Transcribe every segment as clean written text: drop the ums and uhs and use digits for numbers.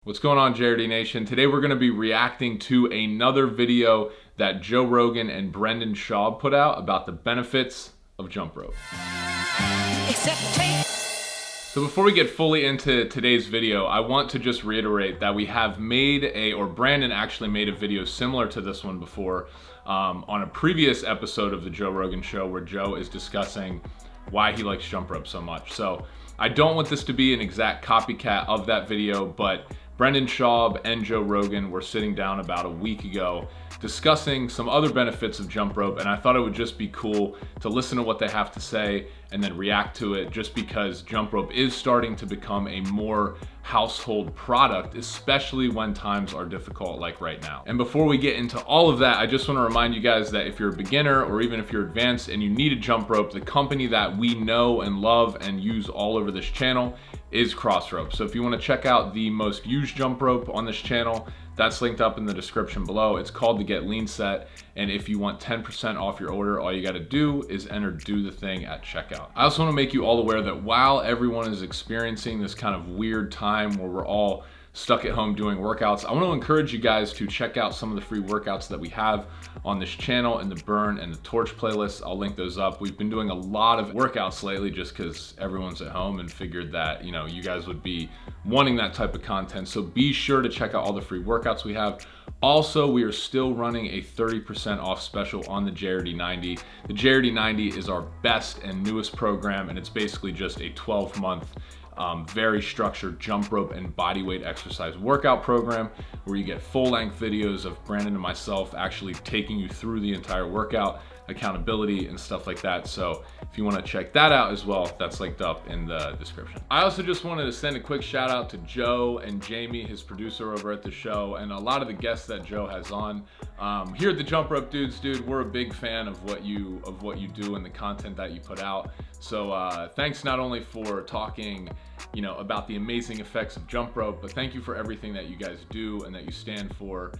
What's going on, JRD Nation? Today we're going to be reacting to another video that Joe Rogan and Brendan Schaub put out about the benefits of jump rope. So before we get fully into today's video, I want to just reiterate that we have Brandon actually made a video similar to this one before on a previous episode of the Joe Rogan show where Joe is discussing why he likes jump rope so much. So I don't want this to be an exact copycat of that video, but Brendan Schaub and Joe Rogan were sitting down about a week ago discussing some other benefits of jump rope, and I thought it would just be cool to listen to what they have to say and then react to it, just because jump rope is starting to become a more household product, especially when times are difficult like right now. And before we get into all of that, I just want to remind you guys that if you're a beginner or even if you're advanced and you need a jump rope, the company that we know and love and use all over this channel is Crossrope. So if you want to check out the most used jump rope on this channel, that's linked up in the description below. It's called the Get Lean Set, and if you want 10% off your order, all you got to do is enter Do the Thing at checkout. I also want to make you all aware that while everyone is experiencing this kind of weird time where we're all stuck at home doing workouts, I want to encourage you guys to check out some of the free workouts that we have on this channel in the Burn and the Torch playlists. I'll link those up. We've been doing a lot of workouts lately just because everyone's at home and figured that, you know, you guys would be wanting that type of content. So be sure to check out all the free workouts we have. Also, we are still running a 30% off special on the JRD 90. The JRD 90 is our best and newest program, and it's basically just a 12-month very structured jump rope and bodyweight exercise workout program where you get full-length videos of Brandon and myself actually taking you through the entire workout, accountability and stuff like that. So if you want to check that out as well, that's linked up in the description. I also just wanted to send a quick shout out to Joe and Jamie, his producer over at the show, and a lot of the guests that Joe has on. Here at the Jump Rope Dudes, we're a big fan of what you do and the content that you put out. So thanks not only for talking, you know, about the amazing effects of jump rope, but thank you for everything that you guys do and that you stand for.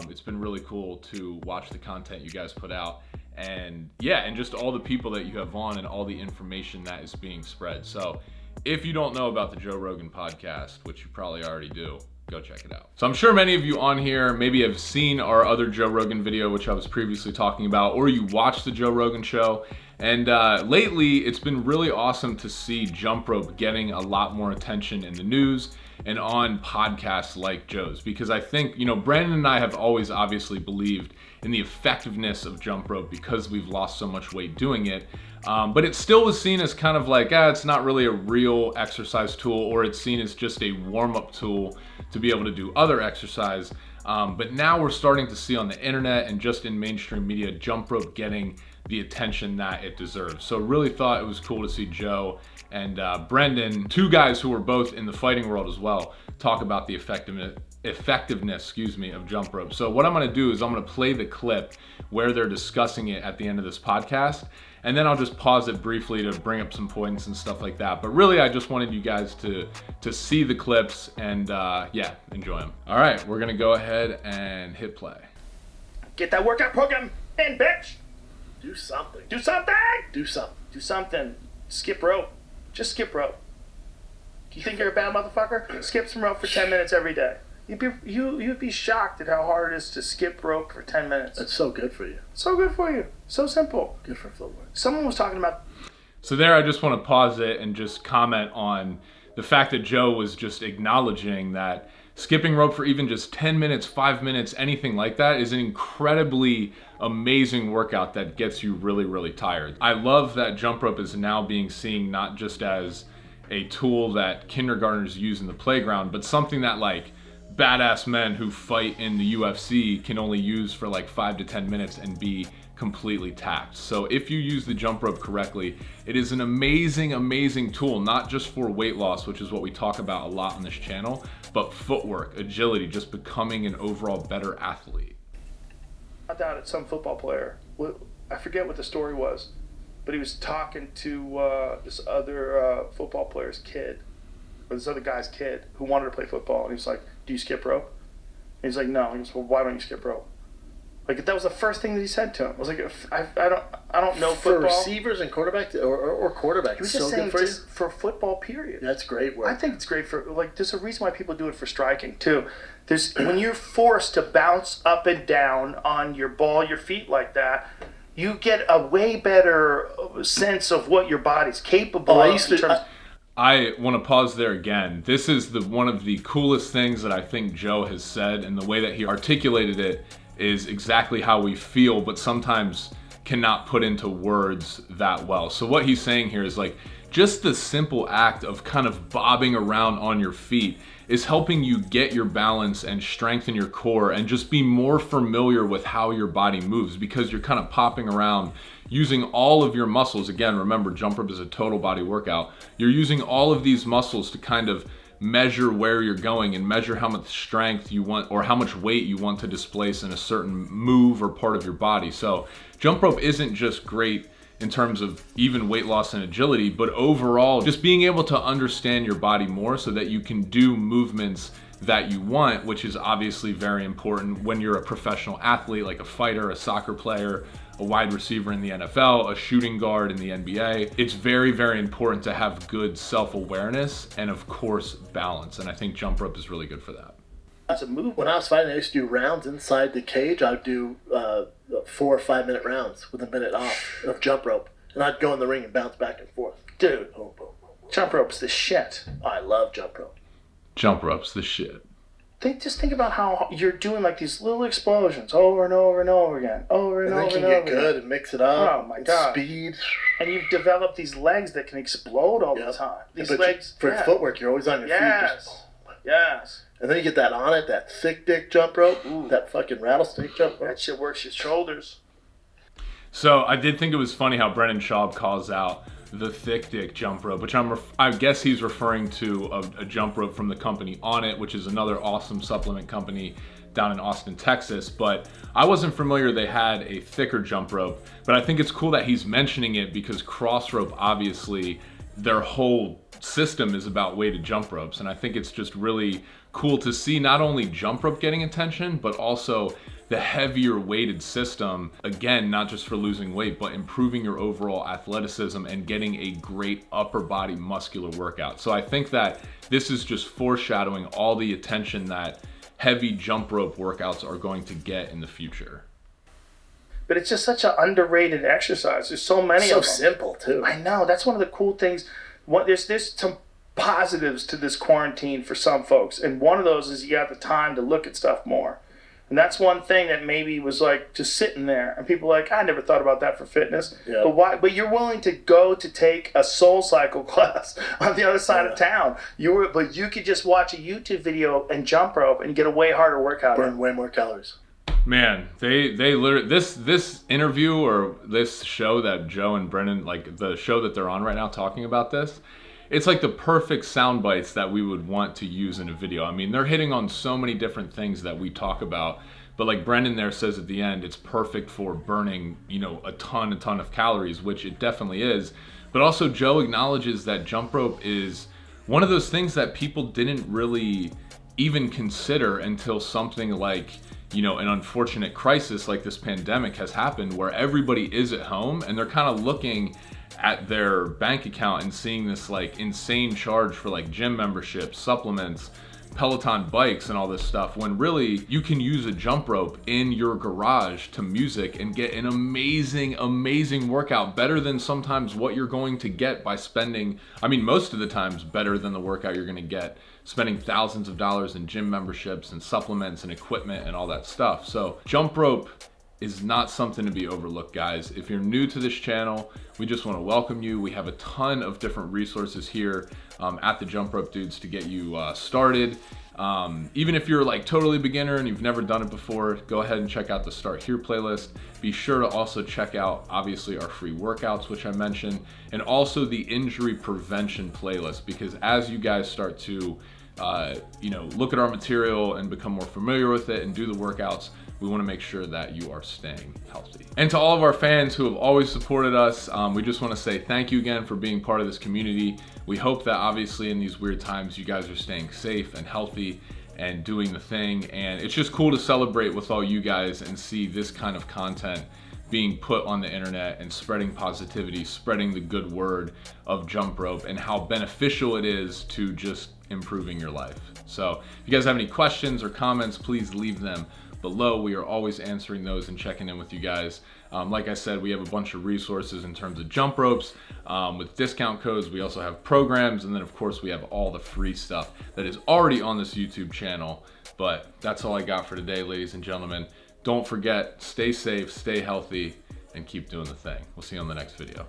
It's been really cool to watch the content you guys put out, and yeah, and just all the people that you have on and all the information that is being spread. So if you don't know about the Joe Rogan podcast, which you probably already do, go check it out. So I'm sure many of you on here maybe have seen our other Joe Rogan video, which I was previously talking about, or you watched the Joe Rogan show. And lately, it's been really awesome to see jump rope getting a lot more attention in the news and on podcasts like Joe's, because I think, you know, Brandon and I have always obviously believed in the effectiveness of jump rope because we've lost so much weight doing it. But it still was seen as kind of like, it's not really a real exercise tool, or it's seen as just a warm-up tool to be able to do other exercise. But now we're starting to see on the internet and just in mainstream media, jump rope getting the attention that it deserves. So really thought it was cool to see Joe and Brendan, two guys who were both in the fighting world as well, talk about the effectiveness of jump rope. So what I'm gonna do is I'm gonna play the clip where they're discussing it at the end of this podcast, and then I'll just pause it briefly to bring up some points and stuff like that. But really, I just wanted you guys to see the clips and yeah, enjoy them. All right, we're gonna go ahead and hit play. Get that workout program in, bitch! Do something. Do something! Do something. Do something. Skip rope. Just skip rope. You think you're a bad motherfucker? Skip some rope for 10 minutes every day. You'd be shocked at how hard it is to skip rope for 10 minutes. That's so good for you. So good for you. So simple. Good for footwork. Someone was talking about... So there, I just want to pause it and just comment on the fact that Joe was just acknowledging that skipping rope for even just 10 minutes, 5 minutes, anything like that is an incredibly amazing workout that gets you really, really tired. I love that jump rope is now being seen not just as a tool that kindergartners use in the playground, but something that like badass men who fight in the UFC can only use for like 5 to 10 minutes and be completely tapped. So if you use the jump rope correctly, it is an amazing, amazing tool, not just for weight loss, which is what we talk about a lot on this channel, but footwork, agility, just becoming an overall better athlete. I doubt it's some football player. I forget what the story was, but he was talking to this other football player's kid, or this other guy's kid who wanted to play football, and he was like, "Do you skip rope?" And he's like, "No." He goes, "Well, why don't you skip rope?" Like that was the first thing that he said to him. I was like, I don't know For football. receivers and quarterbacks, or quarterbacks, He was so just saying good for you. just for football, period. That's great work. I think it's great for, like, there's a reason why people do it for striking, too. There's when you're forced to bounce up and down on your ball, your feet like that, you get a way better sense of what your body's capable of. I want to pause there again. This is one of the coolest things that I think Joe has said, and the way that he articulated it is exactly how we feel, but sometimes cannot put into words that well. So what he's saying here is like, just the simple act of kind of bobbing around on your feet is helping you get your balance and strengthen your core and just be more familiar with how your body moves, because you're kind of popping around using all of your muscles. Again, remember, jump rope is a total body workout. You're using all of these muscles to kind of measure where you're going and measure how much strength you want or how much weight you want to displace in a certain move or part of your body. So jump rope isn't just great in terms of even weight loss and agility, but overall just being able to understand your body more so that you can do movements that you want, which is obviously very important when you're a professional athlete, like a fighter, a soccer player, a wide receiver in the NFL, a shooting guard in the NBA. It's very, very important to have good self-awareness and, of course, balance. And I think jump rope is really good for that. That's a move. When I was fighting, I used to do rounds inside the cage. I would do 4 or 5 minute rounds with a minute off of jump rope. And I'd go in the ring and bounce back and forth. Dude, Boom, boom, boom, boom. jump rope's the shit. I love jump rope. Jump rope's the shit. Just think about how you're doing like these little explosions over and over and over again, over and And then over you and can over get good again. and mix it up. Oh, my God. Speed. And you've developed these legs that can explode all the Yep. time. These But legs. for yeah. footwork, you're always on your feet. Yes. Just, Yes. and then you get that on it, that thick dick jump rope, Ooh. that fucking rattlesnake jump rope. That shit works your shoulders. So I did think it was funny how Brennan Schaub calls out the thick dick jump rope, which I guess he's referring to a jump rope from the company On It, which is another awesome supplement company down in Austin, Texas. But I wasn't familiar they had a thicker jump rope, but I think it's cool that he's mentioning it because cross rope, obviously, their whole system is about weighted jump ropes. And I think it's just really cool to see not only jump rope getting attention, but also the heavier weighted system, again, not just for losing weight, but improving your overall athleticism and getting a great upper body muscular workout. So I think that this is just foreshadowing all the attention that heavy jump rope workouts are going to get in the future. But it's just such an underrated exercise. There's so many So of them. simple, too. I know. That's one of the cool things. There's some positives to this quarantine for some folks. And one of those is you got the time to look at stuff more. And that's one thing that maybe was like just sitting there. And people are like, I never thought about that for fitness. Yeah. But why? But you're willing to go to take a Soul Cycle class on the other side of town. But you could just watch a YouTube video and jump rope and get a way harder workout. Burn way more calories. Man, they literally, this interview or this show that Joe and Brennan, like the show that they're on right now talking about this, it's like the perfect sound bites that we would want to use in a video. I mean, they're hitting on so many different things that we talk about, but like Brendan there says at the end, it's perfect for burning, a ton of calories, which it definitely is. But also Joe acknowledges that jump rope is one of those things that people didn't really even consider until something like, an unfortunate crisis like this pandemic has happened, where everybody is at home and they're kind of looking at their bank account and seeing this like insane charge for like gym memberships, supplements, Peloton bikes and all this stuff, when really you can use a jump rope in your garage to music and get an amazing workout, better than sometimes what you're going to get by spending, most of the times better than the workout you're going to get spending thousands of dollars in gym memberships and supplements and equipment and all that stuff. So jump rope is not something to be overlooked, guys. If you're new to this channel, we just want to welcome you. We have a ton of different resources here at the Jump Rope Dudes to get you started. Even if you're like totally beginner and you've never done it before, go ahead and check out the Start Here playlist. Be sure to also check out, obviously, our free workouts, which I mentioned, and also the injury prevention playlist, because as you guys start to look at our material and become more familiar with it and do the workouts, we want to make sure that you are staying healthy. And to all of our fans who have always supported us, we just want to say thank you again for being part of this community. We hope that obviously in these weird times, you guys are staying safe and healthy and doing the thing. And it's just cool to celebrate with all you guys and see this kind of content being put on the internet and spreading positivity, spreading the good word of jump rope and how beneficial it is to just improving your life. So if you guys have any questions or comments, please leave them below. We are always answering those and checking in with you guys. Like I said, we have a bunch of resources in terms of jump ropes with discount codes. We also have programs, and then of course we have all the free stuff that is already on this YouTube channel. But that's all I got for today, ladies and gentlemen. Don't forget, stay safe, stay healthy, and keep doing the thing. We'll see you on the next video.